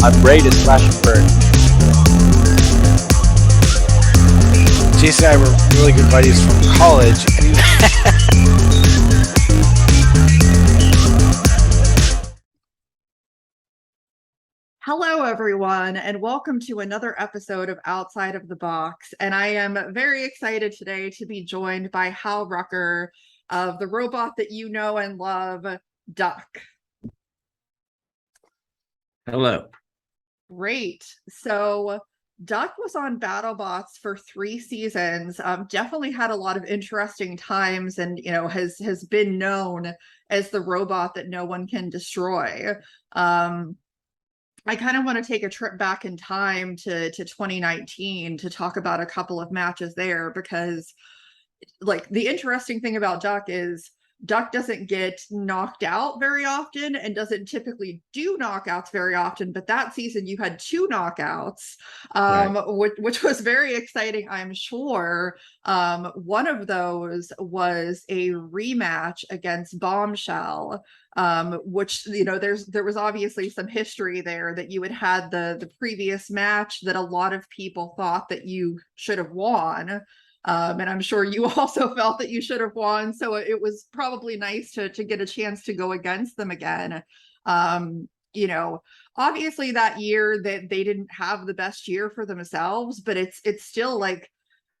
I'm ready to slash and burn. Jason and I were really good buddies from college. Hello, everyone, and welcome to another episode of Outside of the Box. And I am very excited today to be joined by Hal Rucker of the robot that you know and love, Duck. Hello. Great. So Duck was on BattleBots for 3 seasons. Definitely had a lot of interesting times, and has been known as the robot that no one can destroy. I kind of want to take a trip back in time to 2019 to talk about a couple of matches there, because like the interesting thing about Duck is Duck doesn't get knocked out very often and doesn't typically do knockouts very often. But that season you had 2 knockouts, which was very exciting, I'm sure. One of those was a rematch against Bombshell, which, there was obviously some history there that you had the previous match that a lot of people thought that you should have won. And I'm sure you also felt that you should have won. So it was probably nice to get a chance to go against them again. Obviously that year that they didn't have the best year for themselves, but it's still like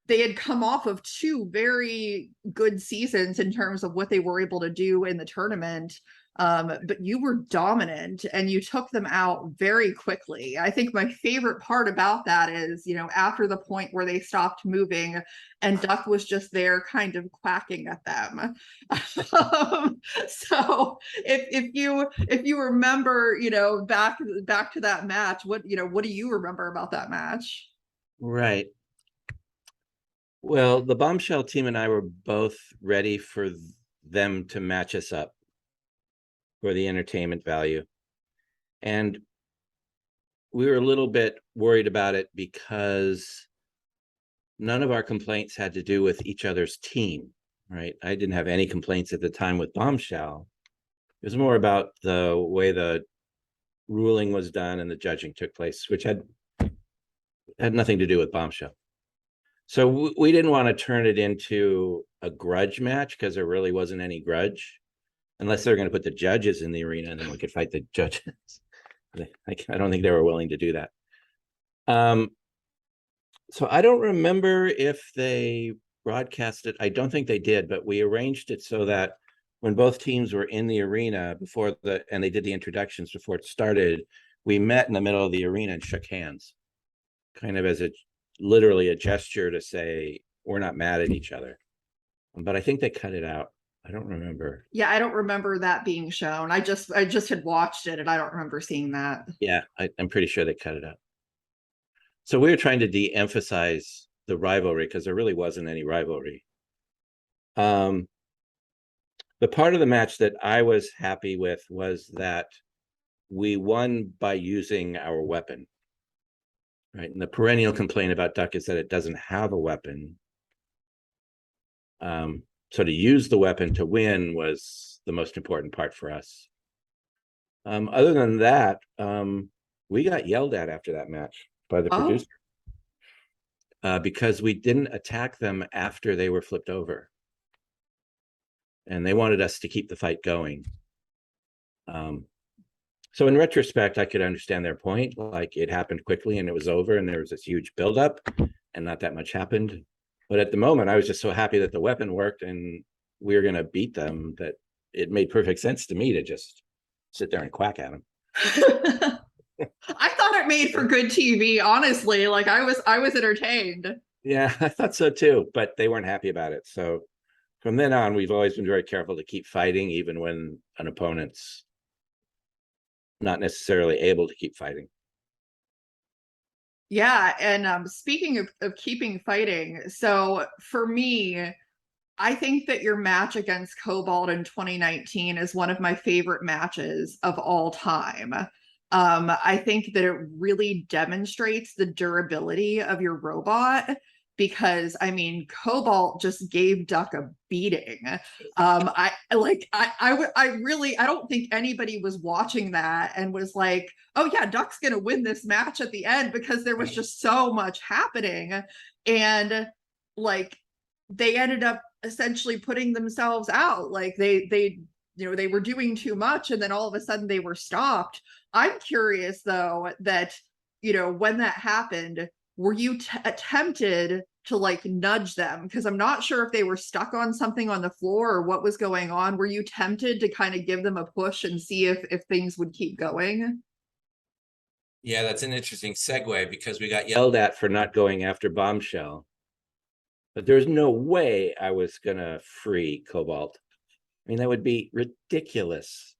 they had come off of 2 very good seasons in terms of what they were able to do in the tournament. But you were dominant and you took them out very quickly. I think my favorite part about that is, after the point where they stopped moving and Duck was just there kind of quacking at them. So if you remember, back to that match, what do you remember about that match? Right. Well, the Bombshell team and I were both ready for them to match us up for the entertainment value. And we were a little bit worried about it because none of our complaints had to do with each other's team, right? I didn't have any complaints at the time with Bombshell. It was more about the way the ruling was done and the judging took place, which had nothing to do with Bombshell. So we didn't want to turn it into a grudge match because there really wasn't any grudge. Unless they're going to put the judges in the arena and then we could fight the judges. I don't think they were willing to do that. So I don't remember if they broadcast it. I don't think they did, but we arranged it so that when both teams were in the arena and they did the introductions before it started, we met in the middle of the arena and shook hands, kind of as literally a gesture to say, we're not mad at each other. But I think they cut it out. I don't remember. Yeah, I don't remember that being shown. I just had watched it and I don't remember seeing that. Yeah, I'm pretty sure they cut it out. So we were trying to de-emphasize the rivalry because there really wasn't any rivalry. The part of the match that I was happy with was that we won by using our weapon. Right. And the perennial complaint about Duck is that it doesn't have a weapon. So to use the weapon to win was the most important part for us. Other than that, we got yelled at after that match by the producer because we didn't attack them after they were flipped over. And they wanted us to keep the fight going. So in retrospect, I could understand their point. Like it happened quickly and it was over and there was this huge buildup and not that much happened. But at the moment, I was just so happy that the weapon worked and we were going to beat them that it made perfect sense to me to just sit there and quack at them. I thought it made for good TV, honestly. Like I was entertained. Yeah, I thought so too, but they weren't happy about it. So from then on, we've always been very careful to keep fighting, even when an opponent's not necessarily able to keep fighting. Yeah, and speaking of keeping fighting, so for me, I think that your match against Cobalt in 2019 is one of my favorite matches of all time. I think that it really demonstrates the durability of your robot because I mean, Cobalt just gave Duck a beating. I don't think anybody was watching that and was like, oh yeah, Duck's gonna win this match at the end, because there was just so much happening. And like, they ended up essentially putting themselves out. Like they they were doing too much, and then all of a sudden they were stopped. I'm curious though, that when that happened, were you attempted to like nudge them? Because I'm not sure if they were stuck on something on the floor or what was going on. Were you tempted to kind of give them a push and see if things would keep going? Yeah, that's an interesting segue, because we got yelled at for not going after Bombshell. But there's no way I was gonna free Cobalt. I mean, that would be ridiculous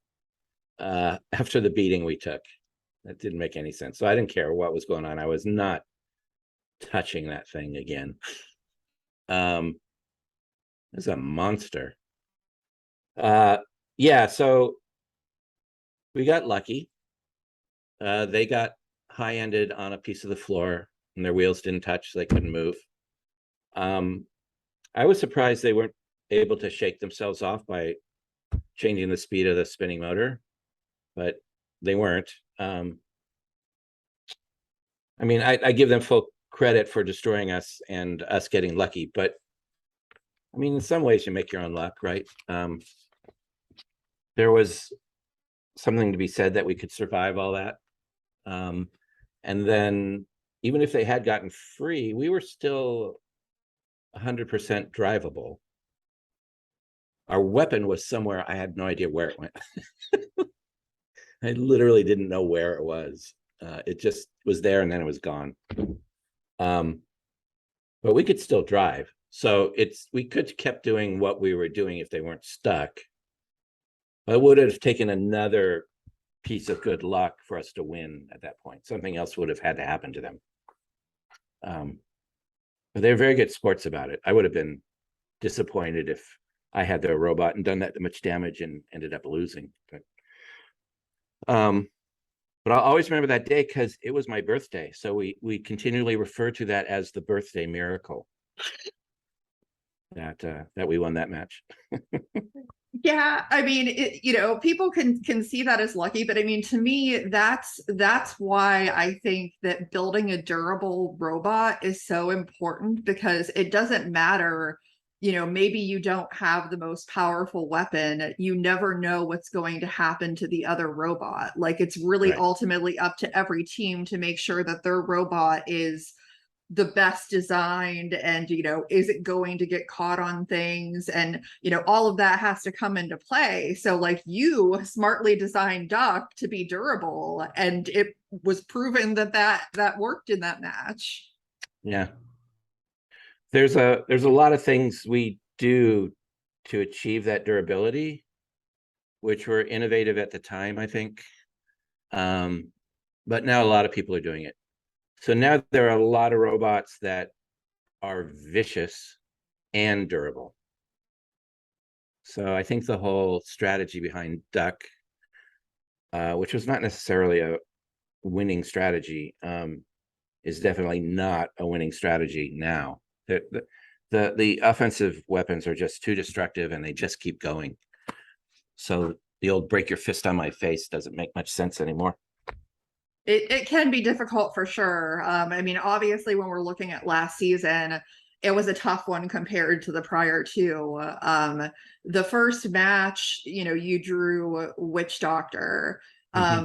after the beating we took. That didn't make any sense. So I didn't care what was going on. I was not touching that thing again. It's a monster. Yeah, so we got lucky. They got high-ended on a piece of the floor, and their wheels didn't touch, so they couldn't move. I was surprised they weren't able to shake themselves off by changing the speed of the spinning motor, but they weren't. I mean, I give them full credit for destroying us and us getting lucky, but I mean, in some ways you make your own luck, right? There was something to be said that we could survive all that. And then even if they had gotten free, we were still 100% drivable. Our weapon was somewhere. I had no idea where it went. I literally didn't know where it was. It just was there and then it was gone. But we could still drive. So we could have kept doing what we were doing if they weren't stuck. But it would have taken another piece of good luck for us to win at that point. Something else would have had to happen to them. But they're very good sports about it. I would have been disappointed if I had their robot and done that much damage and ended up losing. But I'll always remember that day because it was my birthday. So we continually refer to that as the birthday miracle that we won that match. Yeah, I mean, people can see that as lucky, but I mean, to me, that's why I think that building a durable robot is so important, because it doesn't matter, maybe you don't have the most powerful weapon. You never know what's going to happen to the other robot. Like, it's really Right. ultimately up to every team to make sure that their robot is the best designed, and is it going to get caught on things, and all of that has to come into play. So like, you smartly designed Duck to be durable, and it was proven that worked in that match. Yeah. There's a lot of things we do to achieve that durability, which were innovative at the time, I think. But now a lot of people are doing it. So now there are a lot of robots that are vicious and durable. So I think the whole strategy behind Duck, which was not necessarily a winning strategy, is definitely not a winning strategy now. The offensive weapons are just too destructive, and they just keep going. So the old break your fist on my face doesn't make much sense anymore. It can be difficult for sure. I mean, obviously, when we're looking at last season, it was a tough one compared to the prior two. The first match, you drew Witch Doctor. I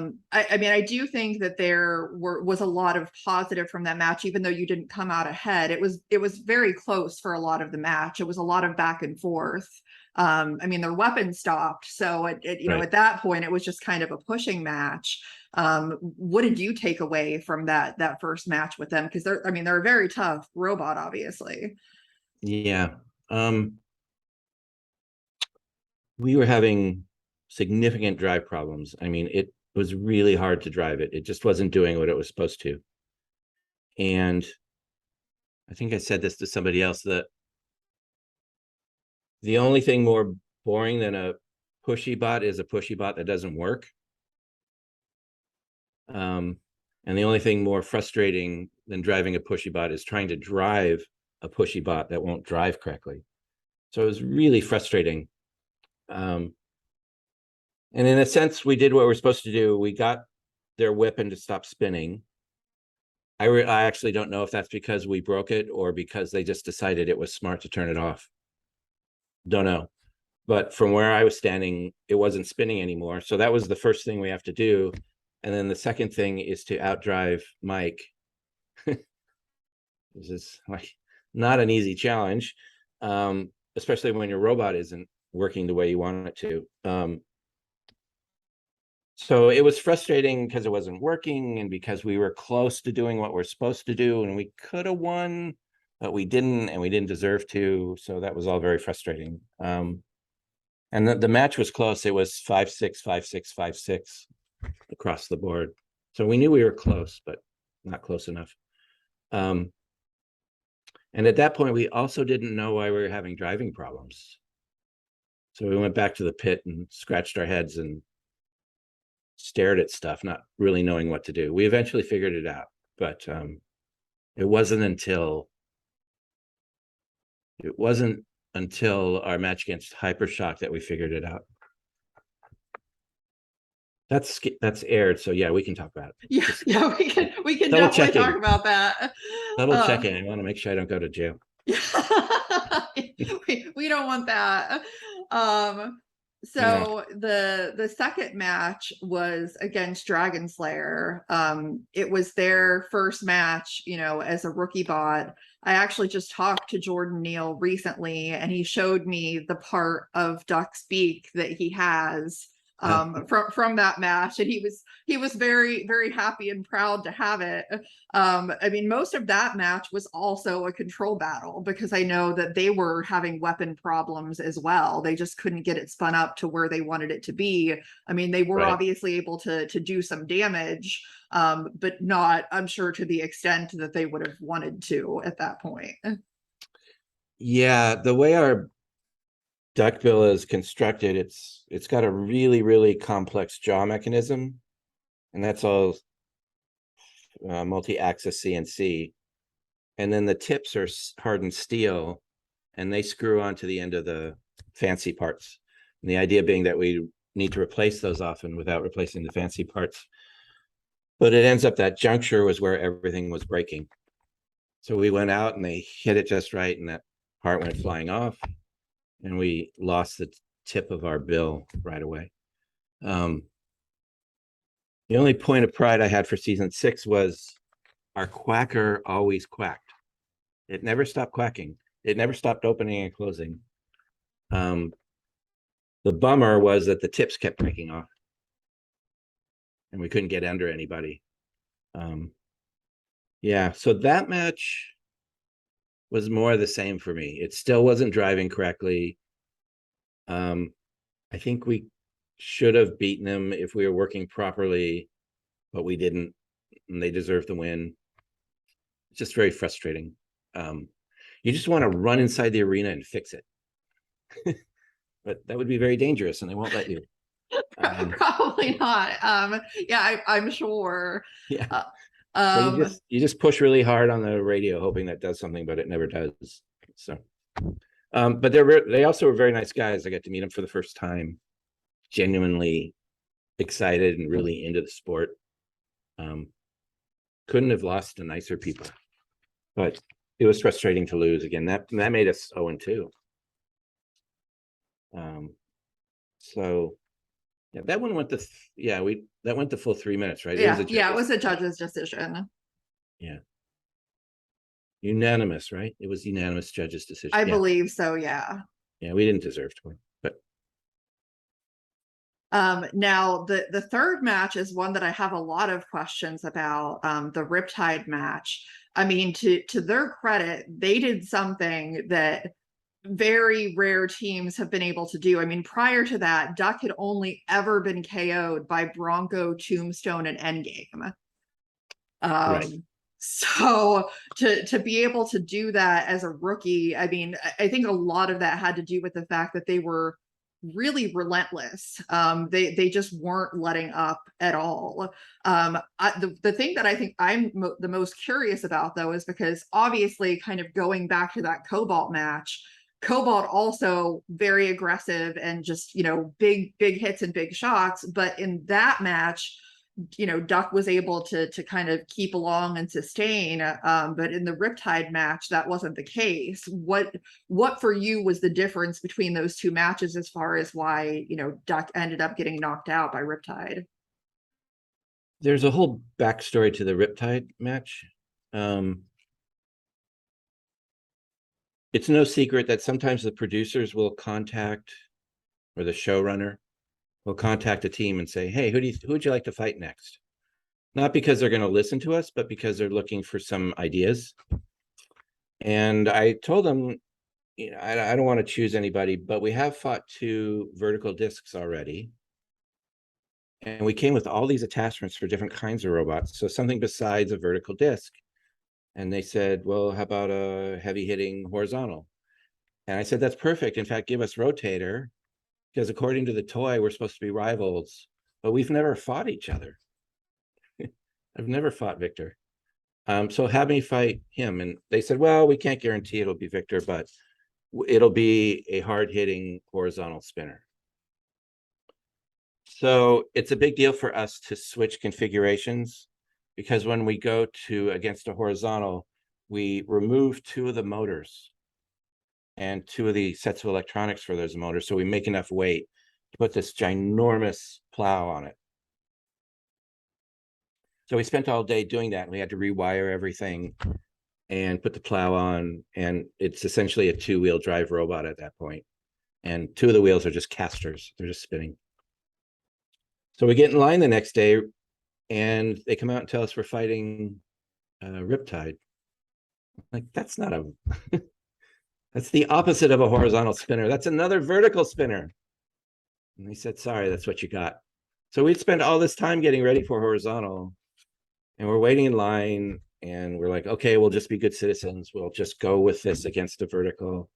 mean, I do think that there was a lot of positive from that match, even though you didn't come out ahead. It was very close for a lot of the match. It was a lot of back and forth. I mean, their weapons stopped, so right. At that point, it was just kind of a pushing match. What did you take away from that first match with them? Because they're a very tough robot, obviously. Yeah. We were having significant drive problems. I mean, it was really hard to drive it. It just wasn't doing what it was supposed to. And I think I said this to somebody else, that the only thing more boring than a pushy bot is a pushy bot that doesn't work. And the only thing more frustrating than driving a pushy bot is trying to drive a pushy bot that won't drive correctly. So it was really frustrating. And in a sense, we did what we're supposed to do. We got their weapon to stop spinning. I actually don't know if that's because we broke it or because they just decided it was smart to turn it off. Don't know. But from where I was standing, it wasn't spinning anymore. So that was the first thing we have to do. And then the second thing is to outdrive Mike. This is like not an easy challenge, especially when your robot isn't working the way you want it to. So it was frustrating because it wasn't working and because we were close to doing what we're supposed to do, and we could have won, but we didn't, and we didn't deserve to. So that was all very frustrating. And the match was close. It was 5-6, 5-6, 5-6 across the board. So we knew we were close, but not close enough. And at that point, we also didn't know why we were having driving problems. So we went back to the pit and scratched our heads and stared at stuff, not really knowing what to do. We eventually figured it out, but it wasn't until our match against Hypershock that we figured it out. That's aired, so yeah, we can talk about it. Yeah, we can Double definitely checking. talk about that. Double checking. I want to make sure I don't go to jail. we don't want that. So the second match was against Dragon Slayer. It was their first match, as a rookie bot. I actually just talked to Jordan Neal recently, and he showed me the part of Duck's beak that he has from that match, and he was very, very happy and proud to have it. I mean, most of that match was also a control battle, because I know that they were having weapon problems as well. They just couldn't get it spun up to where they wanted it to be. I mean, they were obviously able to do some damage, but not, I'm sure, to the extent that they would have wanted to at that point. Yeah, the way our duckbill is constructed, it's got a really, really complex jaw mechanism, and that's all multi-axis CNC, and then the tips are hardened steel, and they screw onto the end of the fancy parts, and the idea being that we need to replace those often without replacing the fancy parts. But it ends up that juncture was where everything was breaking, so we went out and they hit it just right, and that part went flying off, and we lost the tip of our bill right away. The only point of pride I had for season 6 was our quacker always quacked. It never stopped quacking. It never stopped opening and closing. The bummer was that the tips kept breaking off, and we couldn't get under anybody. Yeah, so that match was more the same for me. It still wasn't driving correctly. I think we should have beaten them if we were working properly, but we didn't, and they deserved the win. It's just very frustrating. You just want to run inside the arena and fix it. But that would be very dangerous, and they won't let you. Probably not. Yeah, I'm sure. Yeah. So you just push really hard on the radio, hoping that does something, but it never does. So, but they also were very nice guys. I got to meet them for the first time. Genuinely excited and really into the sport. Couldn't have lost to nicer people, but it was frustrating to lose again. That made us 0-2. So yeah, that one went to that went the full 3 minutes, right? Yeah, it was a judge's decision. Yeah. Unanimous, right? It was unanimous judge's decision. I believe so, yeah. Yeah, we didn't deserve to win, but now the third match is one that I have a lot of questions about, the Riptide match. I mean, to their credit, they did something that very rare teams have been able to do. I mean, prior to that, Duck had only ever been KO'd by Bronco, Tombstone, and Endgame. right. So to be able to do that as a rookie, I mean, I think a lot of that had to do with the fact that they were really relentless. They just weren't letting up at all. The thing that I think I'm the most curious about, though, is because obviously, kind of going back to that Cobalt match, Cobalt also very aggressive and just, big hits and big shots. But in that match, Duck was able to kind of keep along and sustain. But in the Riptide match, that wasn't the case. What for you was the difference between those two matches as far as why, Duck ended up getting knocked out by Riptide? There's a whole backstory to the Riptide match. It's no secret that sometimes the producers will contact, or the showrunner will contact a team and say, hey, who would you like to fight next? Not because they're going to listen to us, but because they're looking for some ideas. And I told them, I don't want to choose anybody, but we have fought 2 vertical discs already. And we came with all these attachments for different kinds of robots. So something besides a vertical disc. And they said, well, how about a heavy hitting horizontal? And I said, that's perfect. In fact, give us rotator, because according to the toy, we're supposed to be rivals, but we've never fought each other. I've never fought Victor. So have me fight him. And they said, well, we can't guarantee it'll be Victor, but it'll be a hard hitting horizontal spinner. So it's a big deal for us to switch configurations, because when we go against a horizontal, we remove 2 of the motors and 2 of the sets of electronics for those motors. So we make enough weight to put this ginormous plow on it. So we spent all day doing that, and we had to rewire everything and put the plow on. And it's essentially a 2-wheel drive robot at that point. And 2 of the wheels are just casters. They're just spinning. So we get in line the next day, and they come out and tell us we're fighting Riptide. Like, that's not that's the opposite of a horizontal spinner. That's another vertical spinner. And they said, sorry, that's what you got. So we'd spent all this time getting ready for horizontal, and we're waiting in line, and we're like, okay, we'll just be good citizens. We'll just go with this against a vertical.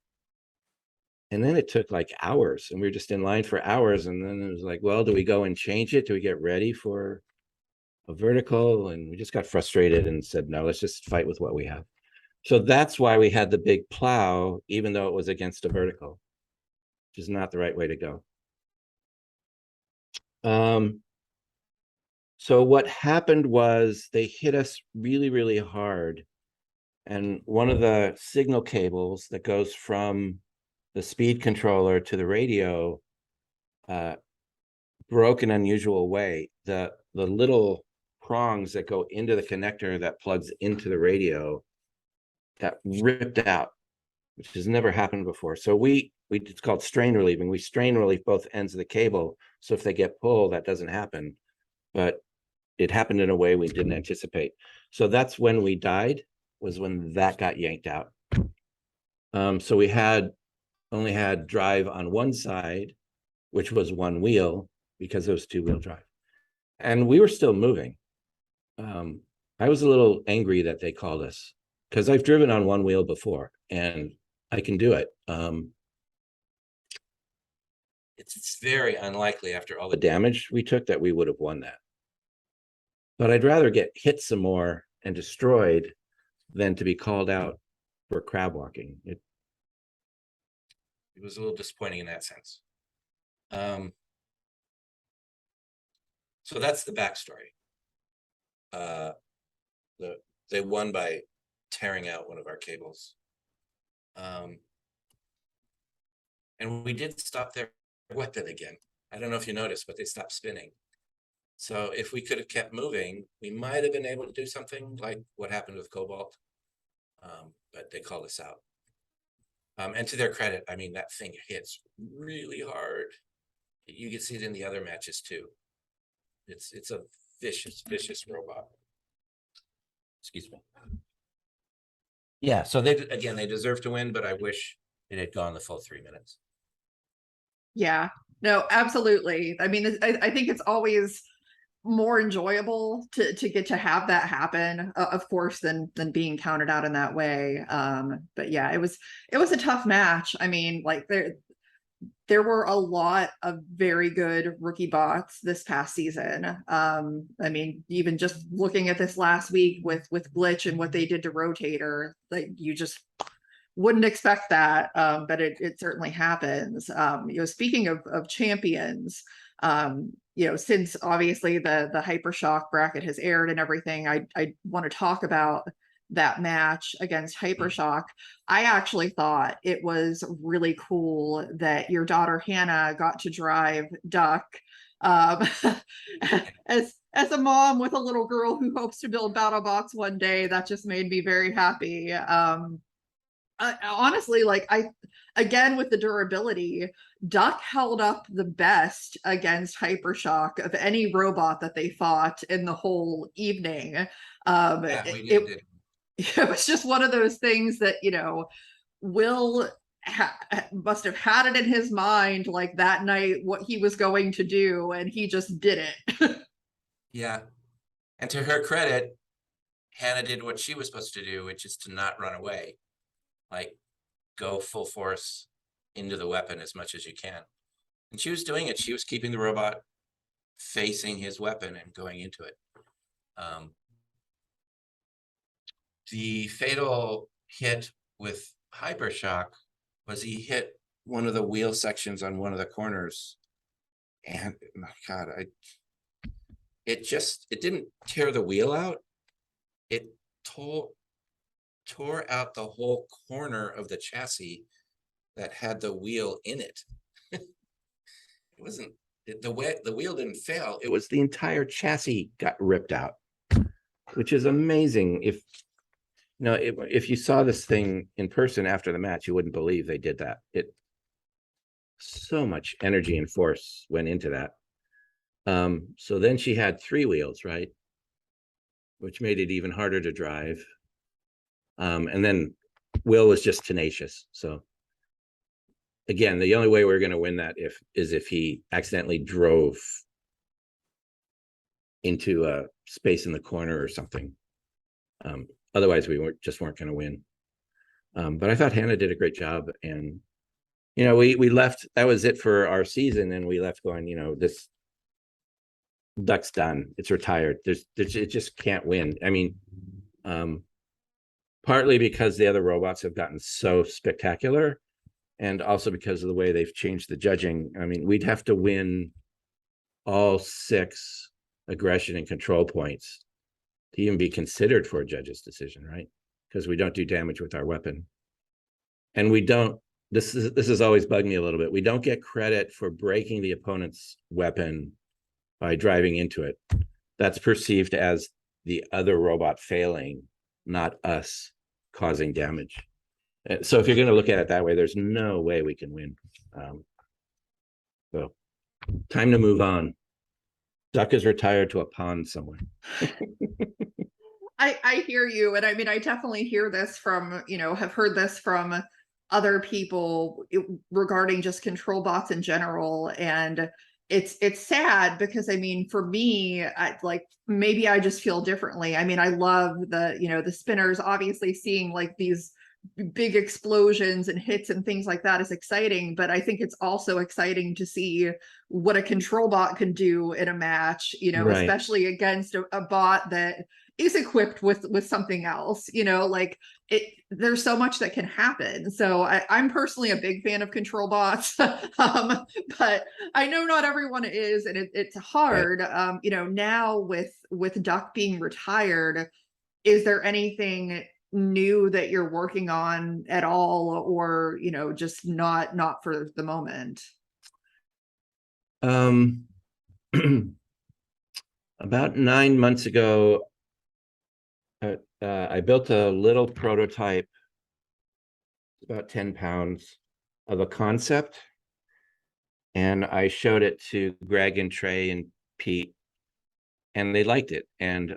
And then it took like hours, and we were just in line for hours. And then it was like, well, do we go and change it? Do we get ready for a vertical? And we just got frustrated and said, no, let's just fight with what we have. So that's why we had the big plow, even though it was against a vertical, which is not the right way to go. So what happened was they hit us really, really hard. And one of the signal cables that goes from the speed controller to the radio broke in an unusual way. The little prongs that go into the connector that plugs into the radio got ripped out, which has never happened before. So it's called strain relieving. We strain relieve both ends of the cable, so if they get pulled, that doesn't happen. But it happened in a way we didn't anticipate. So that's when we died, was when that got yanked out. So we only had drive on one side, which was 1 wheel, because it was 2-wheel drive. And we were still moving. I was a little angry that they called us, because I've driven on 1 wheel before, and I can do it. It's very unlikely, after all the damage we took, that we would have won that. But I'd rather get hit some more and destroyed than to be called out for crab walking. It was a little disappointing in that sense. So that's the backstory. They won by tearing out one of our cables. And we did stop their weapon again. I don't know if you noticed, but they stopped spinning. So if we could have kept moving, we might have been able to do something like what happened with Cobalt. But they called us out. And to their credit, I mean, that thing hits really hard. You can see it in the other matches too. It's a vicious robot. Excuse me. Yeah, so they deserve to win, but I wish it had gone the full 3 minutes. Yeah, no, absolutely. I mean, I think it's always more enjoyable to get to have that happen, of course, than being counted out in that way. But yeah, it was a tough match. I mean, like there were a lot of very good rookie bots this past season. I mean, even just looking at this last week with Glitch and what they did to Rotator, like you just wouldn't expect that, but it certainly happens. Speaking of champions, since obviously the Hypershock bracket has aired and everything, I want to talk about that match against Hypershock. I actually thought it was really cool that your daughter Hannah got to drive Duck. As a mom with a little girl who hopes to build BattleBots one day, that just made me very happy. Honestly, again, with the durability, Duck held up the best against Hypershock of any robot that they fought in the whole evening. It was just one of those things that, Will must have had it in his mind, like that night, what he was going to do, and he just did it. Yeah. And to her credit, Hannah did what she was supposed to do, which is to not run away. Like, go full force into the weapon as much as you can. And she was doing it. She was keeping the robot facing his weapon and going into it. The fatal hit with Hypershock was he hit one of the wheel sections on one of the corners. And my God, it didn't tear the wheel out. It tore out the whole corner of the chassis that had the wheel in it. It wasn't the wheel didn't fail. It was the entire chassis got ripped out, which is amazing. If you saw this thing in person after the match, you wouldn't believe they did that. So much energy and force went into that. So then she had 3 wheels, right? Which made it even harder to drive. And then Will was just tenacious. So again, the only way we're going to win that is if he accidentally drove into a space in the corner or something. Otherwise, we weren't going to win. But I thought Hannah did a great job, and we left. That was it for our season, and we left going. This Duck's done. It's retired. It just can't win. I mean, partly because the other robots have gotten so spectacular, and also because of the way they've changed the judging. I mean, we'd have to win all 6 aggression and control points to even be considered for a judge's decision, right? Because we don't do damage with our weapon. And we don't, this has always bugged me a little bit. We don't get credit for breaking the opponent's weapon by driving into it. That's perceived as the other robot failing, not us causing damage. So if you're going to look at it that way, there's no way we can win. So time to move on. Duck is retired to a pond somewhere. I hear you. And I mean, I definitely hear this from, have heard this from other people regarding just control bots in general. And it's sad because, I mean, for me, maybe I just feel differently. I mean, I love the spinners, obviously seeing like these big explosions and hits and things like that is exciting, but I think it's also exciting to see what a control bot can do in a match, Right. Especially against a bot that is equipped with something else, there's so much that can happen. So I'm personally a big fan of control bots, but I know not everyone is, and it's hard. Right. Now with Duck being retired, is there anything new that you're working on at all, or just not for the moment? About 9 months ago, I built a little prototype, about 10 pounds, of a concept, and I showed it to Greg and Trey and Pete, and they liked it. And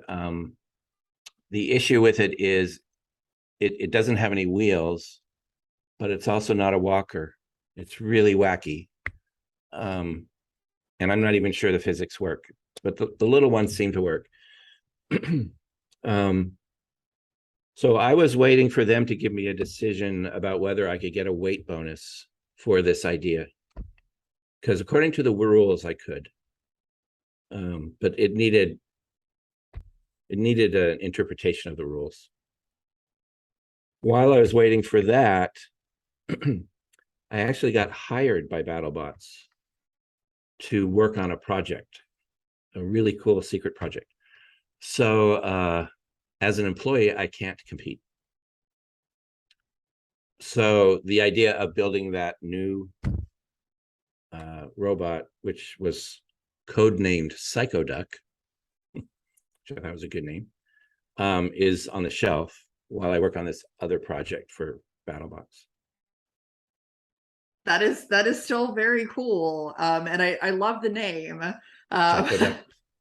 the issue with it is it doesn't have any wheels, but it's also not a walker. It's really wacky. And I'm not even sure the physics work, but the little ones seem to work. So I was waiting for them to give me a decision about whether I could get a weight bonus for this idea. because according to the rules, I could. But it needed an interpretation of the rules. While I was waiting for that, I actually got hired by BattleBots to work on a project, a really cool secret project. So as an employee, I can't compete. So the idea of building that new robot, which was codenamed Psychoduck, which I thought was a good name, is on the shelf while I work on this other project for BattleBots. That is still very cool. And I love the name. Psychoduck.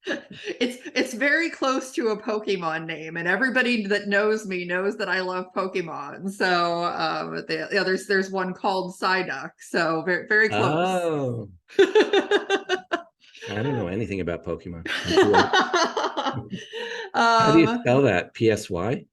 It's very close to a Pokemon name, and everybody that knows me knows that I love Pokemon. So there's one called Psyduck, so very close. Oh, I don't know anything about Pokemon. How do you spell that? PSY?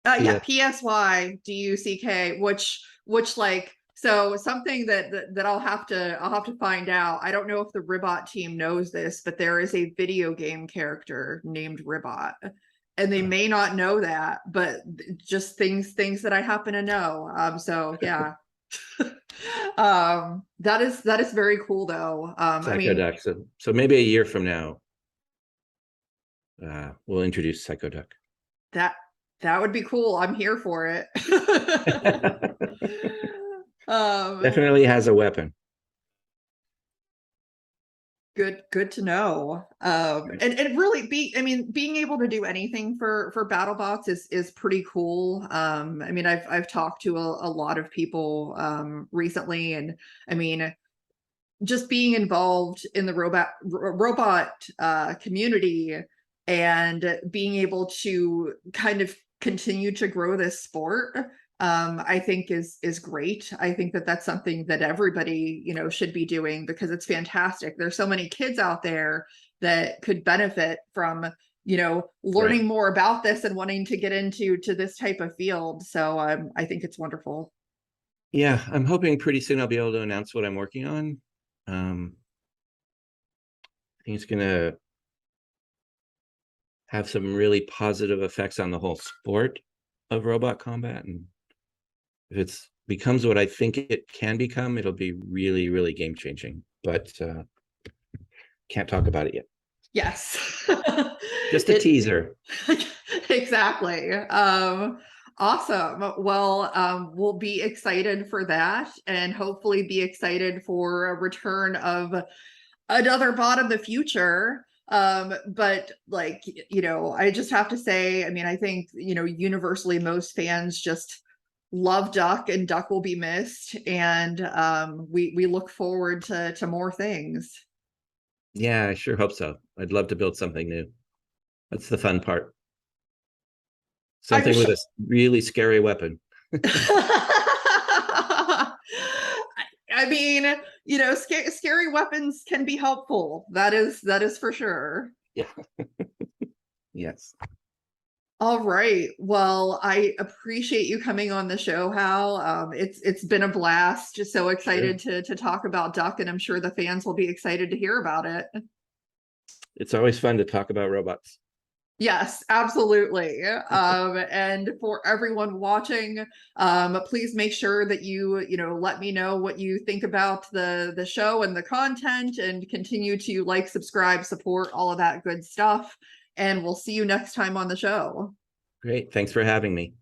Yeah, PSYDUCK, which like, so something that I'll have to find out. I don't know if the Ribot team knows this, but there is a video game character named Ribot, and they may not know that, but just things that I happen to know. So yeah. That is very cool though. I mean, Psychoduck. So maybe a year from now, we'll introduce Psychoduck. That would be cool. I'm here for it. Definitely has a weapon. Good to know. And really being able to do anything for BattleBots is pretty cool. I mean, I've talked to a lot of people recently, and I mean, just being involved in the robot community and being able to kind of continue to grow this sport, I think is great. I think that's something that everybody, should be doing, because it's fantastic. There's so many kids out there that could benefit from, learning more about this and wanting to get into this type of field. So I think it's wonderful. Yeah, I'm hoping pretty soon I'll be able to announce what I'm working on. I think it's gonna have some really positive effects on the whole sport of robot combat, and if it becomes what I think it can become, it'll be really, really game changing. But can't talk about it yet. Yes. Just a teaser. Exactly. Awesome. Well, we'll be excited for that, and hopefully be excited for a return of another bot in the future. But like, I just have to say, I mean, I think, universally most fans just love Duck, and Duck will be missed. And we look forward to more things. Yeah, I sure hope so. I'd love to build something new. That's the fun part. Something with a really scary weapon. I mean, scary weapons can be helpful. That is for sure. Yeah. Yes. All right. Well, I appreciate you coming on the show, Hal. It's been a blast. Just so excited to talk about Duck, and I'm sure the fans will be excited to hear about it. It's always fun to talk about robots. Yes, absolutely. And for everyone watching, please make sure that you let me know what you think about the show and the content, and continue to like, subscribe, support, all of that good stuff. And we'll see you next time on the show. Great. Thanks for having me.